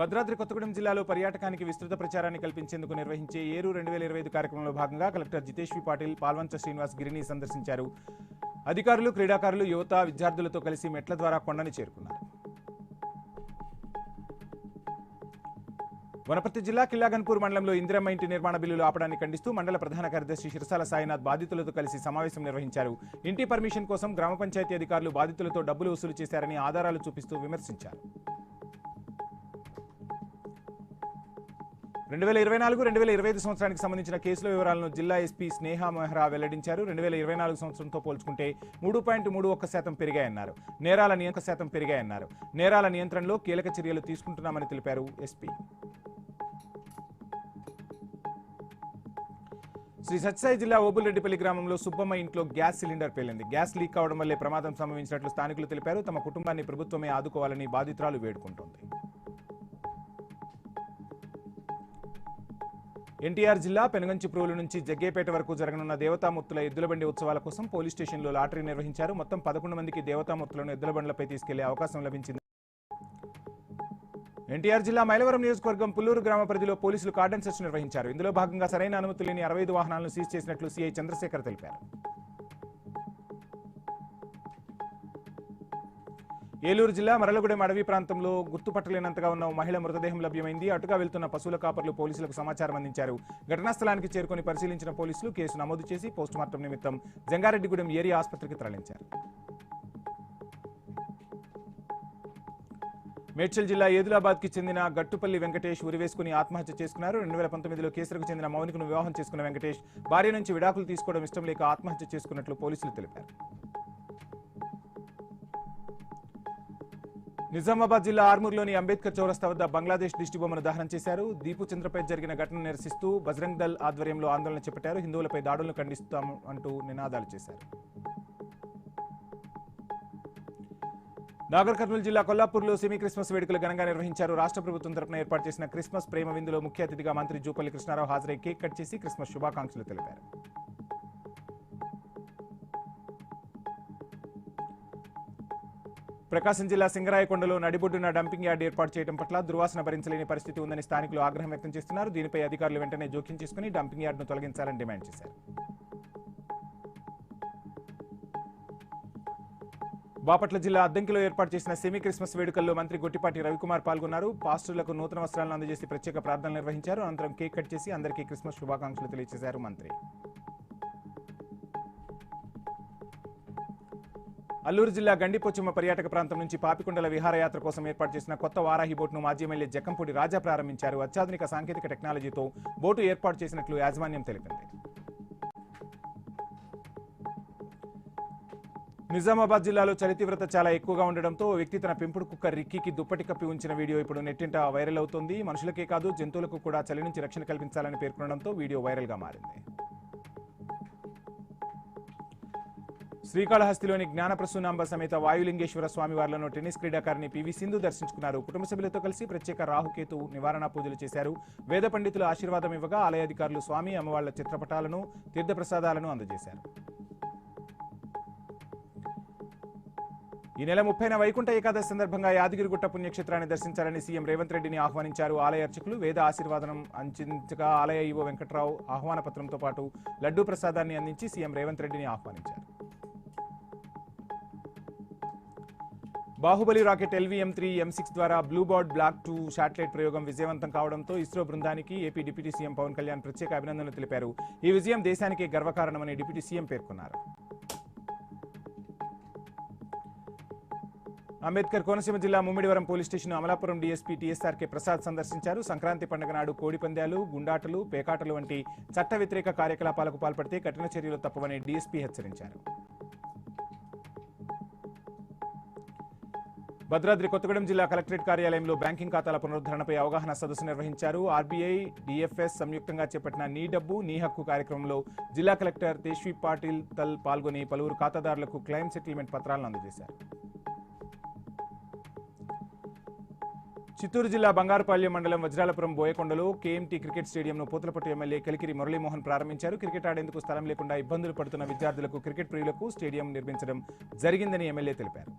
భద్రాద్రి కొత్తగూడెం జిల్లాలో పర్యాటకానికి విస్తృత ప్రచారాన్ని కల్పించేందుకు నిర్వహించే ఏరు 2025 కార్యక్రమంలో భాగంగా కలెక్టర్ జితేష్ వి పాటిల్ పాల్వంచ శ్రీనివాస్ గిరిని సందర్శించారు. అధికారులు, క్రీడాకారులు, యువత, విద్యార్థులతో కలిసి మెట్ల ద్వారా కొండని చేరుకున్నారు. వనపర్తి జిల్లా కిల్లాగన్పూర్ మండలంలో ఇందిరమ్మ ఇంటి నిర్మాణ బిల్లులు ఆపడాన్ని ఖండిస్తూ మండల ప్రధాన కార్యదర్శి శిరసాల సాయినాథ్ బాధితులతో కలిసి సమావేశం నిర్వహించారు. ఇంటి పర్మిషన్ కోసం గ్రామ పంచాయతీ అధికారులు బాధితులతో డబ్బులు వసూలు చేశారని ఆధారాలు చూపిస్తూ విమర్శించారు. 2024-2025 సంవత్సరానికి సంబంధించిన కేసుల వివరాలను జిల్లా ఎస్పీ స్నేహ మెహ్రా వెల్లడించారు. 2024 సంవత్సరంతో పోల్చుకుంటే 3.31% పెరిగాయన్నారు. నేరాల నియంత్రణలో కీలక చర్యలు తీసుకుంటున్నామని తెలిపారు ఎస్పీ. శ్రీ సత్యసాయి జిల్లా ఓబుల్రెడ్డిపల్లి గ్రామంలో సుబ్బమ్మ ఇంట్లో గ్యాస్ సిలిండర్ పేలింది. గ్యాస్ లీక్ కావడం వల్లే ప్రమాదం సంభవించినట్లు స్థానికులు తెలిపారు. తమ కుటుంబాన్ని ప్రభుత్వమే ఆదుకోవాలని బాధితురాలు వేడుకుంటోంది. ఎన్టీఆర్ జిల్లా పెనుగంచిప్రోలు నుంచి జగ్గేపేట వరకు జరగనున్న దేవతామూర్తుల ఎద్దులబండి ఉత్సవాల కోసం పోలీస్ స్టేషన్లో లాటరీ నిర్వహించారు. మొత్తం 11 మందికి దేవతామూర్తులను ఎద్దులబండ్లపై తీసుకెళ్లే అవకాశం లభించింది. ఎన్టీఆర్ జిల్లా మైలవరం నియోజకవర్గం పుల్లూరు గ్రామ పరిధిలో పోలీసులు కార్డన్ సెర్చ్ నిర్వహించారు. ఇందులో భాగంగా సరైన అనుమతి లేని 65 వాహనాలను సీజ్ చేసినట్లు సీఐ చంద్రశేఖర్ తెలిపారు. ఏలూరు జిల్లా మరలగూడెం అడవి ప్రాంతంలో గుర్తుపట్టలేనంతగా ఉన్న మహిళ మృతదేహం లభ్యమైంది. అటుగా వెళ్తున్న పశువుల కాపర్లు పోలీసులకు సమాచారం అందించారు. ఘటనా స్థలానికి చేరుకుని పరిశీలించిన పోలీసులు కేసు నమోదు చేసి పోస్టుమార్టం నిమిత్తం జంగారెడ్డిగూడెం ఏరియా ఆసుపత్రికి తరలించారు. మేడ్చల్ జిల్లా ఏదులాబాద్కి చెందిన గట్టుపల్లి వెంకటేష్ ఉరివేసుకుని ఆత్మహత్య చేసుకున్నారు. 2019లో కేసరకు చెందిన మౌనికను వివాహం చేసుకున్న వెంకటేష్ భార్య నుంచి విడాకులు తీసుకోవడం ఇష్టం లేక ఆత్మహత్య చేసుకున్నట్లు పోలీసులు తెలిపారు. నిజామాబాద్ జిల్లా ఆర్మూర్లోని అంబేద్కర్ చౌరస్తా వద్ద బంగ్లాదేశ్ దిష్టిబొమ్మను దహనం చేశారు. దీపు చంద్రపై జరిగిన ఘటనను నిరసిస్తూ బజరంగ్ దళ్ ఆధ్వర్యంలో ఆందోళన చేపట్టారు. హిందువులపై దాడులను ఖండిస్తాం అంటూ నినాదాలు చేశారు. నాగర్ కర్నూలు జిల్లా కొల్లాపూర్లో సెమీ క్రిస్మస్ వేడుకలు ఘనంగా నిర్వహించారు. రాష్ట్ర ప్రభుత్వం తరపున ఏర్పాటు చేసిన క్రిస్మస్ ప్రేమ విందులో ముఖ్య అతిథిగా మంత్రి జూపల్లి కృష్ణారావు హాజరై కేక్ కట్ చేసి క్రిస్మస్ శుభాకాంక్షలు తెలిపారు. ప్రకాశం జిల్లా సింగరాయకొండలో నడిబొడ్డున డంపింగ్ యార్డ్ ఏర్పాటు చేయడం పట్ల దుర్వాసన భరించలేని పరిస్థితి ఉందని స్థానికులు ఆగ్రహం వ్యక్తం చేస్తున్నారు. దీనిపై అధికారులు వెంటనే జోక్యం చేసుకుని డంపింగ్ యార్డ్ను తొలగించాలని డిమాండ్ చేశారు. బాపట్ల జిల్లా అద్దంకిలో ఏర్పాటు చేసిన సెమీ క్రిస్మస్ వేడుకల్లో మంత్రి గొట్టిపాటి రవికుమార్ పాల్గొన్నారు. పాస్టర్లకు నూతన వస్త్రాలను అందజేసి ప్రత్యేక ప్రార్థనలు నిర్వహించారు. అనంతరం కేక్ కట్ చేసి అందరికీ క్రిస్మస్ శుభాకాంక్షలు తెలియజేశారు మంత్రి. అల్లూరు జిల్లా గండిపోచమ్మ పర్యాటక ప్రాంతం నుంచి పాపికొండల విహారయాత్ర కోసం ఏర్పాటు చేసిన కొత్త వారాహి బోటును మాజీ ఎమ్మెల్యే జక్కంపూడి రాజా ప్రారంభించారు. అత్యాధునిక సాంకేతిక టెక్నాలజీతో బోటు ఏర్పాటు చేసినట్లు యాజమాన్యం తెలిపింది. నిజామాబాద్ జిల్లాలో చలి తీవ్రత చాలా ఎక్కువగా ఉండడంతో ఓ వ్యక్తి తన పెంపుడు కుక్క రిక్కీకి దుప్పటి కప్పి ఉంచిన వీడియో ఇప్పుడు నెట్టింట వైరల్ అవుతోంది. మనుషులకే కాదు జంతువులకు కూడా చలి నుంచి రక్షణ కల్పించాలని పేర్కొనడంతో వీడియో వైరల్గా మారింది. శ్రీకాళహస్తిలోని జ్ఞానప్రసూనాంబ సమేత వాయులింగేశ్వర స్వామివార్లను టెన్నిస్ క్రీడాకారిణి పివి సింధు దర్శించుకున్నారు. కుటుంబ సభ్యులతో కలిసి ప్రత్యేక రాహుకేతు నివారణ పూజలు చేశారు. వేద పండితులు ఆశీర్వాదం ఇవ్వగా ఆలయ అధికారులు స్వామి అమ్మవార్ల చిత్రపటాలను తీర్థప్రసాదాలను అందజేశారు. ఈ నెల 30న వైకుంఠ ఏకాదశి సందర్భంగా యాదగిరిగుట్ట పుణ్యక్షేత్రాన్ని దర్శించాలని సీఎం రేవంత్ రెడ్డిని ఆహ్వానించారు. ఆలయ అర్చకులు వేద ఆశీర్వాదం అందించగా ఆలయ ఈవో వెంకట్రావు ఆహ్వాన పత్రంతో పాటు లడ్డూ ప్రసాదాన్ని అందించి సీఎం రేవంత్ రెడ్డిని ఆహ్వానించారు. బాహుబలి రాకెట్ LVM-3 M6 ద్వారా బ్లూబర్డ్ బ్లాక్ 2 శాటిలైట్ ప్రయోగం విజయవంతం కావడంతో ఇస్రో బృందానికి AP deputy CM Pawan Kalyan ప్రత్యేక అభినందనలు తెలిపారు. ఈ విజయం దేశానికే గర్వకారణమని డిప్యూటీ సీఎం పేర్కొన్నారు. అంబేద్కర్ కోనసీమ జిల్లా Mummidivaram police station Amalapuram DSP TSRK Prasad సందర్శించారు. సంక్రాంతి పండుగ నాడు కోడి పందాలు, గుండాటలు, పేకాటలు వంటి చట్ట వ్యతిరేక కార్యకలాపాలకు పాల్పడితే కఠిన చర్యలు తప్పవని డీఎస్పీ హెచ్చరించారు. భద్రాద్రి కొత్తగూడెం జిల్లా కలెక్టరేట్ కార్యాలయంలో బ్యాంకింగ్ ఖాతాల పునరుద్ధరణపై అవగాహన సదస్సు నిర్వహించారు. ఆర్బీఐ, DFS సంయుక్తంగా చేపట్టిన నీ డబ్బు నీ హక్కు కార్యక్రమంలో జిల్లా కలెక్టర్ తేజ్వి పాటిల్ తల్ పాల్గొని పలువురు ఖాతాదారులకు క్లెయిమ్ సెటిల్మెంట్ పత్రాలను అందజేశారు. చిత్తూరు జిల్లా బంగారుపాళ్యం మండలం వజ్రాలపురం బోయకొండలో KMT క్రికెట్ స్టేడియంను పూతలపట్టు ఎమ్మెల్యే కలికిరి మురళీమోహన్ ప్రారంభించారు. క్రికెట్ ఆడేందుకు స్థలం లేకుండా ఇబ్బందులు పడుతున్న విద్యార్థులకు, క్రికెట్ ప్రియులకు స్టేడియం నిర్మించడం జరిగిందని ఎమ్మెల్యే తెలిపారు.